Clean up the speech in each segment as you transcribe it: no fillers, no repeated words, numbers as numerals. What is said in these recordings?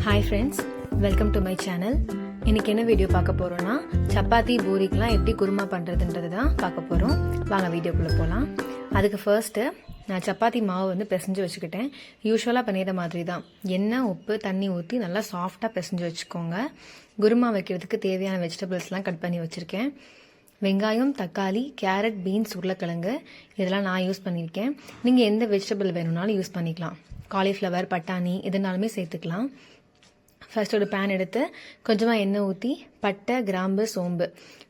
Hi friends, welcome to my channel. இன்னைக்கு என்ன video பார்க்க போறோம்னா சப்பாத்தி பூரிக்கெலாம் எப்படி குருமா பண்ணுறதுன்றது தான் பார்க்க போகிறோம். வாங்க வீடியோக்குள்ளே போகலாம். அதுக்கு ஃபர்ஸ்ட்டு நான் சப்பாத்தி மாவு வந்து பிசைஞ்சு வச்சுக்கிட்டேன். யூஸ்வலாக பண்ணியத மாதிரி தான் எண்ணெய் உப்பு தண்ணி ஊற்றி நல்லா சாஃப்டாக பிசைஞ்சு வச்சுக்கோங்க. குருமா வைக்கிறதுக்கு தேவையான வெஜிடபிள்ஸ்லாம் கட் பண்ணி வச்சுருக்கேன். வெங்காயம், தக்காளி, கேரட், பீன்ஸ், உருளைக்கிழங்கு இதெல்லாம் நான் யூஸ் பண்ணியிருக்கேன். நீங்கள் எந்த வெஜிடபிள் வேணும்னாலும் யூஸ் பண்ணிக்கலாம். காலிஃப்ளவர், பட்டாணி எதுனாலுமே சேர்த்துக்கலாம். ஃபர்ஸ்ட் ஒரு பேன் எடுத்து கொஞ்சமாக எண்ணெய் ஊற்றி பட்டை, கிராம்பு, சோம்பு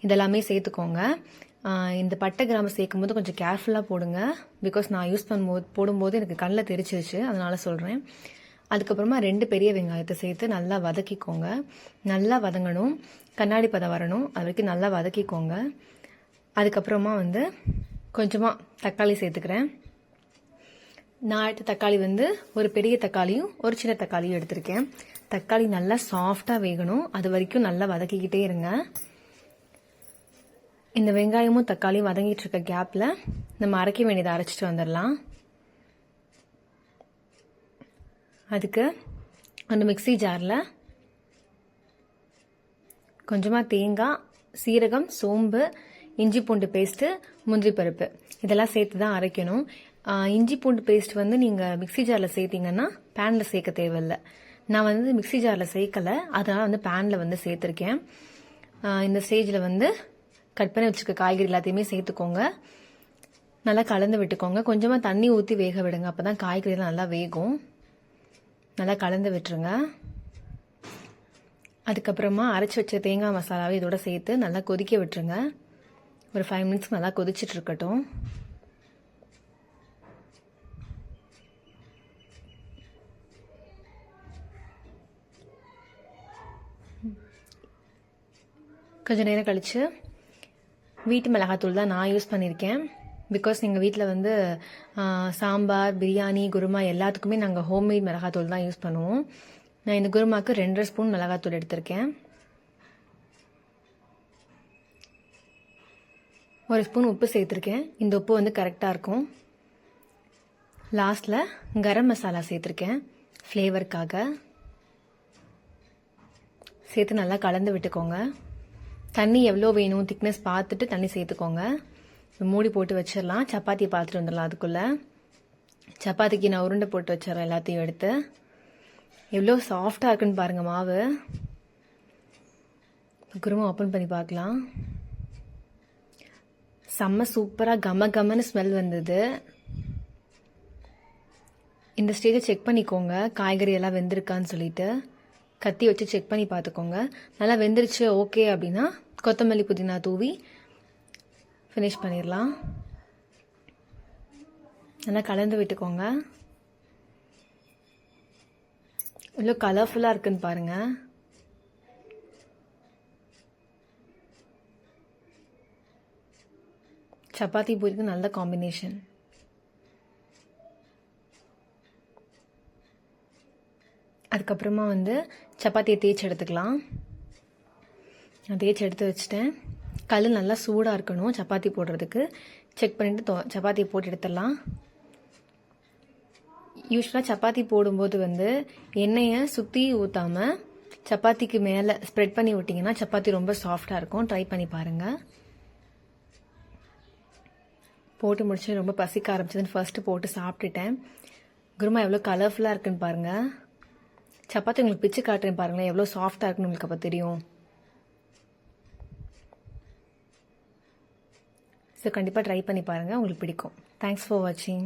இதெல்லாமே சேர்த்துக்கோங்க. இந்த பட்டை கிராம்பு சேர்க்கும் போது கொஞ்சம் கேர்ஃபுல்லாக போடுங்க. பிகாஸ் நான் யூஸ் போடும்போது எனக்கு கண்ணில் தெரிச்சிருச்சு, அதனால சொல்கிறேன். அதுக்கப்புறமா 2 பெரிய வெங்காயத்தை சேர்த்து நல்லா வதக்கிக்கோங்க. நல்லா வதங்கணும், கண்ணாடி பதம் வரணும், அது வரைக்கும் நல்லா வதக்கிக்கோங்க. அதுக்கப்புறமா வந்து கொஞ்சமாக தக்காளி சேர்த்துக்கிறேன். நான் எடுத்த தக்காளி வந்து ஒரு பெரிய தக்காளியும் ஒரு சின்ன தக்காளியும் எடுத்திருக்கேன். தக்காளி நல்லா சாஃப்டாக வேகணும், அது வரைக்கும் நல்லா வதக்கிக்கிட்டே இருங்க. இந்த வெங்காயமும் தக்காளியும் வதங்கிட்டு இருக்க கேப்பில் நம்ம அரைக்க வேண்டியதை அரைச்சிட்டு வந்துடலாம். அதுக்கு அந்த மிக்ஸி ஜாரில் கொஞ்சமாக தேங்காய், சீரகம், சோம்பு, இஞ்சி பூண்டு பேஸ்ட்டு, முந்திரி பருப்பு இதெல்லாம் சேர்த்து தான் அரைக்கணும். இஞ்சி பூண்டு பேஸ்ட் வந்து நீங்கள் மிக்ஸி ஜாரில் சேர்த்திங்கன்னா பேனில் சேர்க்க தேவையில்லை. நான் வந்து மிக்ஸி ஜாரில் சேர்க்கலை, அதனால் வந்து பேனில் வந்து சேர்த்துருக்கேன். இந்த ஸ்டேஜில் வந்து கட் பண்ணி வச்சுக்க காய்கறி எல்லாத்தையுமே சேர்த்துக்கோங்க. நல்லா கலந்து விட்டுக்கோங்க. கொஞ்சமாக தண்ணி ஊற்றி வேக விடுங்க, அப்போ தான் காய்கறிலாம் நல்லா வேகும். நல்லா கலந்து விட்டுருங்க. அதுக்கப்புறமா அரைச்சி வச்ச தேங்காய் மசாலாவை இதோட சேர்த்து நல்லா கொதிக்க விட்டுருங்க. ஒரு 5 மினிட்ஸ் நல்லா கொதிச்சுட்டு இருக்கட்டும். கொஞ்சம் நேரம் கழித்து வீட்டு மிளகாத்தூள் தான் நான் யூஸ் பண்ணியிருக்கேன். பிகாஸ் எங்கள் வீட்டில் வந்து சாம்பார், பிரியாணி, குருமா எல்லாத்துக்குமே நாங்கள் ஹோம்மேட் மிளகாத்தூள் தான் யூஸ் பண்ணுவோம். நான் இந்த குருமாவுக்கு 2.5 ஸ்பூன் மிளகாத்தூள் எடுத்திருக்கேன். 1 ஸ்பூன் உப்பு சேர்த்துருக்கேன். இந்த உப்பு வந்து கரெக்டாக இருக்கும். லாஸ்ட்டில் கரம் மசாலா சேர்த்துருக்கேன் ஃப்ளேவருக்காக. சேர்த்து நல்லா கலந்து விட்டுக்கோங்க. தண்ணி எவ்வளோ வேணும் திக்னஸ் பார்த்துட்டு தண்ணி சேர்த்துக்கோங்க. மூடி போட்டு வச்சிடலாம். சப்பாத்தியை பார்த்துட்டு வந்துடலாம். அதுக்குள்ளே சப்பாத்திக்கு நான் உருண்டை போட்டு வச்சிடறேன். எல்லாத்தையும் எடுத்து எவ்வளோ சாஃப்டாக இருக்குன்னு பாருங்கள் மாவு. குருமா ஓப்பன் பண்ணி பார்க்கலாம். செம்ம சூப்பராக கமன்னு ஸ்மெல் வந்தது. இந்த ஸ்டேஜை செக் பண்ணிக்கோங்க, காய்கறி எல்லாம் வெந்திருக்கான்னு சொல்லிட்டு கத்தி வச்சு செக் பண்ணி பார்த்துக்கோங்க. நல்லா வெந்துருச்சு ஓகே அப்படின்னா கொத்தமல்லி, புதினா தூவி ஃபினிஷ் பண்ணிடலாம். நல்லா கலந்து விட்டுக்கோங்க. இவ்வளோ கலர்ஃபுல்லாக இருக்குன்னு பாருங்கள். சப்பாத்தி பூரிக்கு நல்ல காம்பினேஷன். அதுக்கப்புறமா வந்து சப்பாத்தியை தேய்ச்சி எடுத்துக்கலாம். நான் தேய்ச்சி எடுத்து வச்சுட்டேன். கல் நல்லா சூடாக இருக்கணும் சப்பாத்தி போடுறதுக்கு. செக் பண்ணிவிட்டு சப்பாத்தியை போட்டு எடுத்துடலாம். யூஸ்வலாக சப்பாத்தி போடும்போது வந்து எண்ணெயை சுற்றி ஊற்றாமல் சப்பாத்திக்கு மேலே ஸ்ப்ரெட் பண்ணி விட்டிங்கன்னா சப்பாத்தி ரொம்ப சாஃப்டாக இருக்கும். ட்ரை பண்ணி பாருங்கள். போட்டு முடிச்சு ரொம்ப பசிக்க ஆரம்பிச்சதுன்னு ஃபர்ஸ்ட்டு போட்டு சாப்பிட்டுட்டேன். குருமா எவ்வளோ கலர்ஃபுல்லாக இருக்குன்னு பாருங்கள். சப்பாத்தி உங்களுக்கு பிச்சு காட்டுறேன் பாருங்களேன், எவ்வளோ சாஃப்டாக இருக்குன்னு உங்களுக்கு அப்போ தெரியும். ஸோ கண்டிப்பாக ட்ரை பண்ணி பாருங்கள், உங்களுக்கு பிடிக்கும். தேங்க்ஸ் ஃபார் வாட்சிங்.